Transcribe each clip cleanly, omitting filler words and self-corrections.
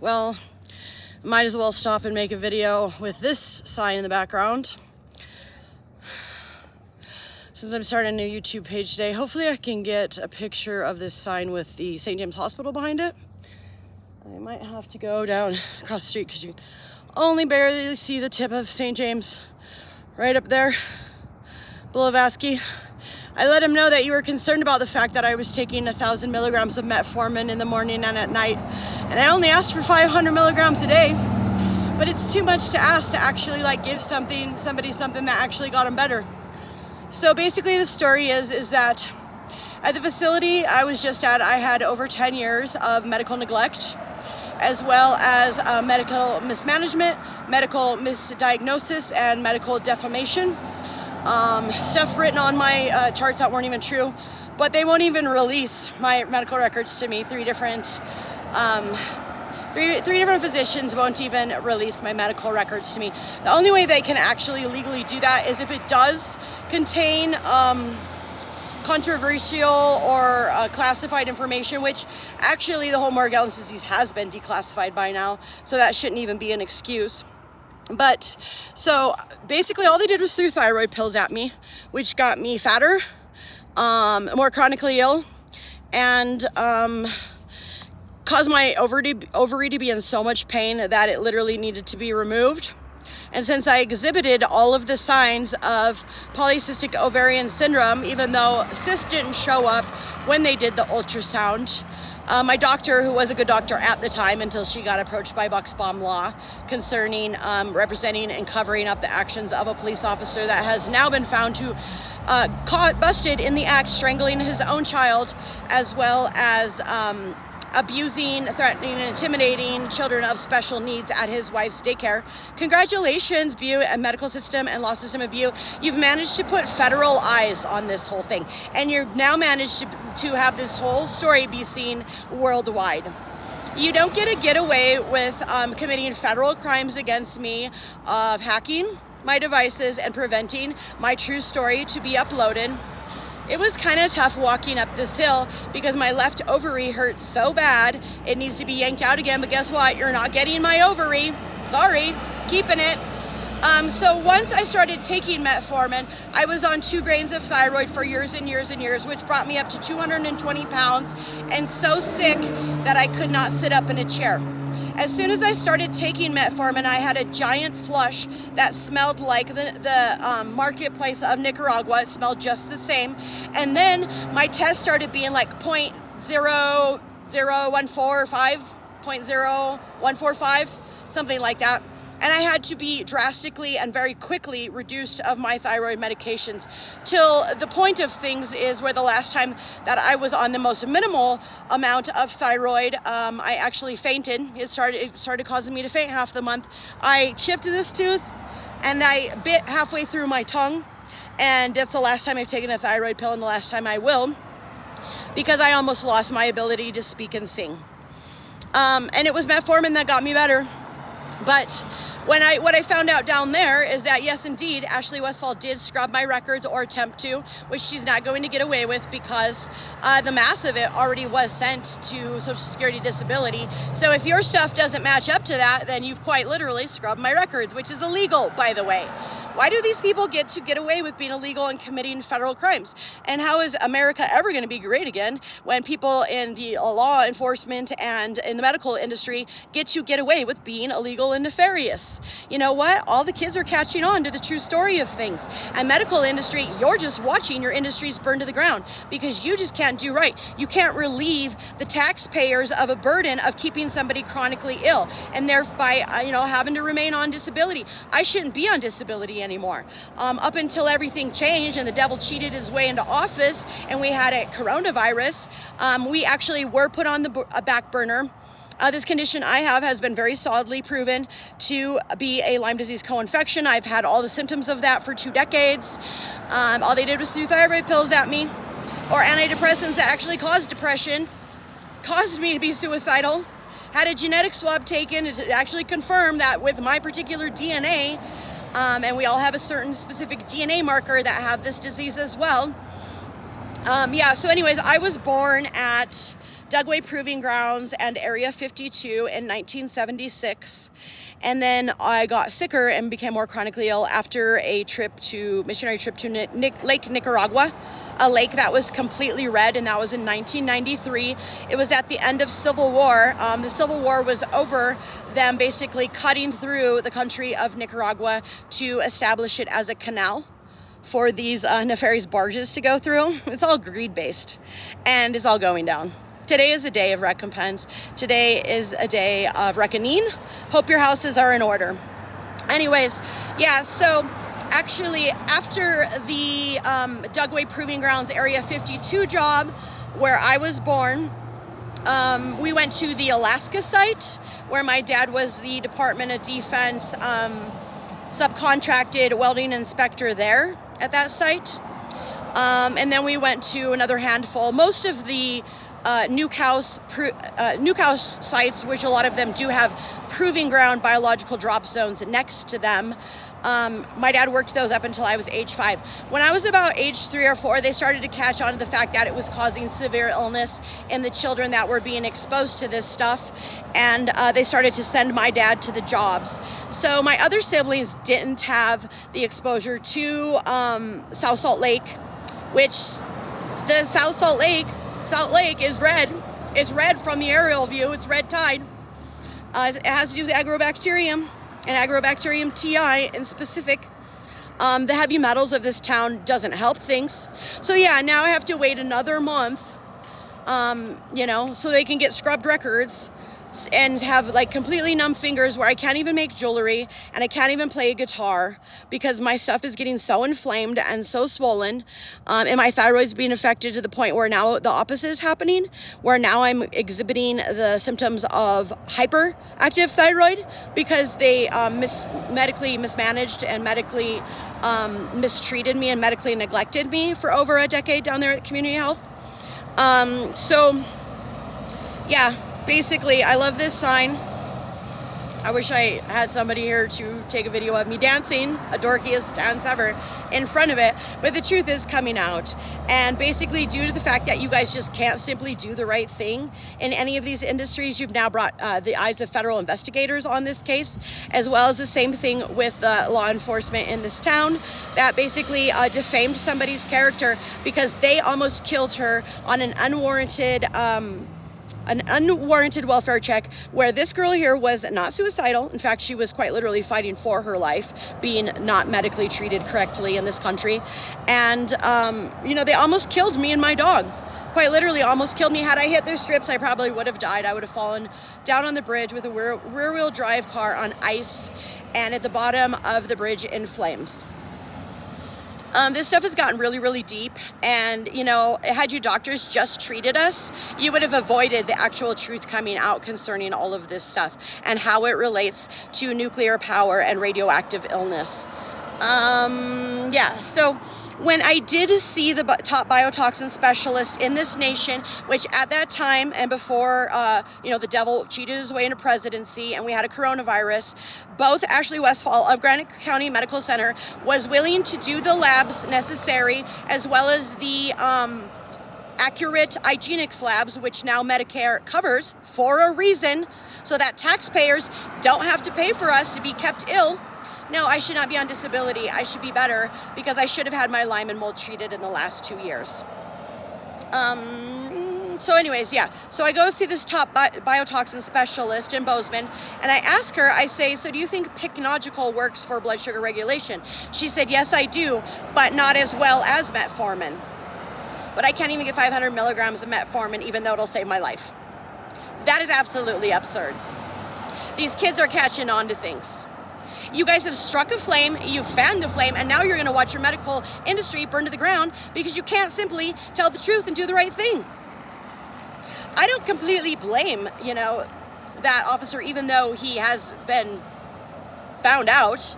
Well, might as well stop and make a video with this sign in the background. Since I'm starting a new YouTube page today, hopefully I can get a picture of this sign with the St. James Hospital behind it. I might have to go down across the street because you can only barely see the tip of St. James right up there, Blavatsky. I let him know that you were concerned about the fact that I was taking 1,000 milligrams of metformin in the morning and at night, and I only asked for 500 milligrams a day. But it's too much to ask to actually give somebody something that actually got them better. So basically, the story is that at the facility I was just at, I had over 10 years of medical neglect, as well as medical mismanagement, medical misdiagnosis, and medical defamation. Stuff written on my charts that weren't even true, but they won't even release my medical records to me. Three different physicians won't even release my medical records to me. The only way they can actually legally do that is if it does contain controversial or classified information, which actually the whole Morgellons disease has been declassified by now, so that shouldn't even be an excuse. But so basically all they did was threw thyroid pills at me, which got me fatter, more chronically ill, and caused my ovary to be in so much pain that it literally needed to be removed. And since I exhibited all of the signs of polycystic ovarian syndrome, even though cysts didn't show up when they did the ultrasound, my doctor, who was a good doctor at the time until she got approached by Bucksbaum Law concerning representing and covering up the actions of a police officer that has now been found to busted in the act strangling his own child, as well as abusing, threatening, and intimidating children of special needs at his wife's daycare. Congratulations, Butte and medical system and law system of Butte. You've managed to put federal eyes on this whole thing, and you've now managed to have this whole story be seen worldwide. You don't get away with committing federal crimes against me of hacking my devices and preventing my true story to be uploaded. It was kind of tough walking up this hill because my left ovary hurts so bad it needs to be yanked out again, but guess what? You're not getting my ovary. Sorry, keeping it. So once I started taking metformin, I was on 2 grains of thyroid for years and years and years, which brought me up to 220 pounds and so sick that I could not sit up in a chair. As soon as I started taking metformin, I had a giant flush that smelled like the marketplace of Nicaragua. It smelled just the same. And then my test started being like 0.0145, something like that. And I had to be drastically and very quickly reduced of my thyroid medications, till the point of things is where the last time that I was on the most minimal amount of thyroid, I actually fainted. It started causing me to faint half the month. I chipped this tooth and I bit halfway through my tongue. And that's the last time I've taken a thyroid pill and the last time I will, because I almost lost my ability to speak and sing. And it was metformin that got me better. But what I found out down there is that, yes, indeed, Ashley Westfall did scrub my records or attempt to, which she's not going to get away with because the mass of it already was sent to Social Security Disability. So if your stuff doesn't match up to that, then you've quite literally scrubbed my records, which is illegal, by the way. Why do these people get to get away with being illegal and committing federal crimes? And how is America ever going to be great again when people in the law enforcement and in the medical industry get away with being illegal and nefarious? You know what? All the kids are catching on to the true story of things. And medical industry, you're just watching your industries burn to the ground because you just can't do right. You can't relieve the taxpayers of a burden of keeping somebody chronically ill and thereby, having to remain on disability. I shouldn't be on disability anymore. Up until everything changed and the devil cheated his way into office and we had a coronavirus, we actually were put on the back burner. This condition I have has been very solidly proven to be a Lyme disease co-infection. I've had all the symptoms of that for 2 decades. All they did was threw thyroid pills at me, or antidepressants that actually caused depression, caused me to be suicidal. Had a genetic swab taken to actually confirm that with my particular DNA, and we all have a certain specific DNA marker that have this disease as well. So anyways, I was born at Dugway Proving Grounds and Area 52 in 1976. And then I got sicker and became more chronically ill after a missionary trip to Lake Nicaragua, a lake that was completely red, and that was in 1993. It was at the end of Civil War. The Civil War was over them basically cutting through the country of Nicaragua to establish it as a canal for these nefarious barges to go through. It's all greed-based, and it's all going down. Today is a day of recompense. Today is a day of reckoning. Hope your houses are in order. Anyways, yeah, so actually after the Dugway Proving Grounds Area 52 job where I was born, we went to the Alaska site where my dad was the Department of Defense subcontracted welding inspector there at that site. And then we went to another handful. Most of the nuke house sites, which a lot of them do have proving ground biological drop zones next to them. My dad worked those up until I was age 5. When I was about age 3 or 4, they started to catch on to the fact that it was causing severe illness in the children that were being exposed to this stuff, and they started to send my dad to the jobs. So my other siblings didn't have the exposure to South Salt Lake, which the South Salt Lake is red. It's red from the aerial view. It's red tide. It has to do with agrobacterium and agrobacterium TI in specific. The heavy metals of this town doesn't help things. So yeah, now I have to wait another month, so they can get scrubbed records and have like completely numb fingers where I can't even make jewelry and I can't even play a guitar because my stuff is getting so inflamed and so swollen, and my thyroid's being affected to the point where now the opposite is happening, where now I'm exhibiting the symptoms of hyperactive thyroid because they medically mismanaged and medically mistreated me and medically neglected me for over a decade down there at Community Health. So yeah, basically, I love this sign. I wish I had somebody here to take a video of me dancing, a dorkiest dance ever, in front of it. But the truth is coming out. And basically, due to the fact that you guys just can't simply do the right thing in any of these industries, you've now brought the eyes of federal investigators on this case, as well as the same thing with law enforcement in this town that basically defamed somebody's character because they almost killed her on an unwarranted welfare check where this girl here was not suicidal. In fact, she was quite literally fighting for her life, being not medically treated correctly in this country. And, they almost killed me and my dog. Quite literally almost killed me. Had I hit their strips, I probably would have died. I would have fallen down on the bridge with a rear-wheel drive car on ice and at the bottom of the bridge in flames. This stuff has gotten really, really deep, and had you doctors just treated us, you would have avoided the actual truth coming out concerning all of this stuff and how it relates to nuclear power and radioactive illness. So when I did see the top biotoxin specialist in this nation, which at that time and before, the devil cheated his way into presidency and we had a coronavirus, both Ashley Westfall of Granite County Medical Center was willing to do the labs necessary, as well as the accurate hygienics labs, which now Medicare covers for a reason, so that taxpayers don't have to pay for us to be kept ill. No, I should not be on disability. I should be better because I should have had my Lyme and mold treated in the last 2 years. So I go see this top biotoxin specialist in Bozeman, and I ask her, I say, so do you think Pycnogical works for blood sugar regulation? She said, yes, I do, but not as well as metformin. But I can't even get 500 milligrams of metformin, even though it'll save my life. That is absolutely absurd. These kids are catching on to things. You guys have struck a flame, you've fanned the flame, and now you're going to watch your medical industry burn to the ground because you can't simply tell the truth and do the right thing. I don't completely blame, that officer, even though he has been found out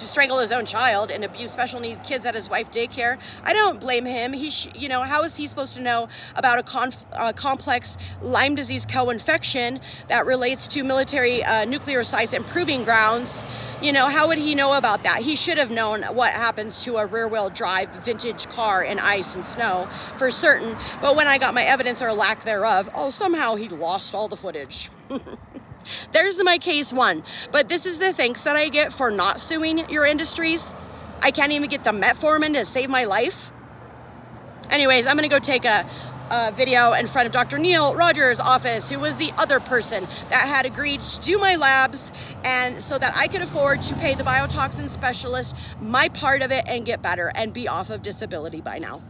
to strangle his own child and abuse special needs kids at his wife's daycare. I don't blame him. You know, how is he supposed to know about a complex Lyme disease co-infection that relates to military nuclear sites and proving grounds? You know, how would he know about that? He should have known what happens to a rear-wheel drive vintage car in ice and snow for certain. But when I got my evidence or lack thereof, oh, somehow he lost all the footage. There's my case one. But this is the thanks that I get for not suing your industries. I can't even get the metformin to save my life. Anyways, I'm gonna go take a video in front of Dr. Neil Rogers' office, who was the other person that had agreed to do my labs, and so that I could afford to pay the biotoxin specialist my part of it and get better and be off of disability by now.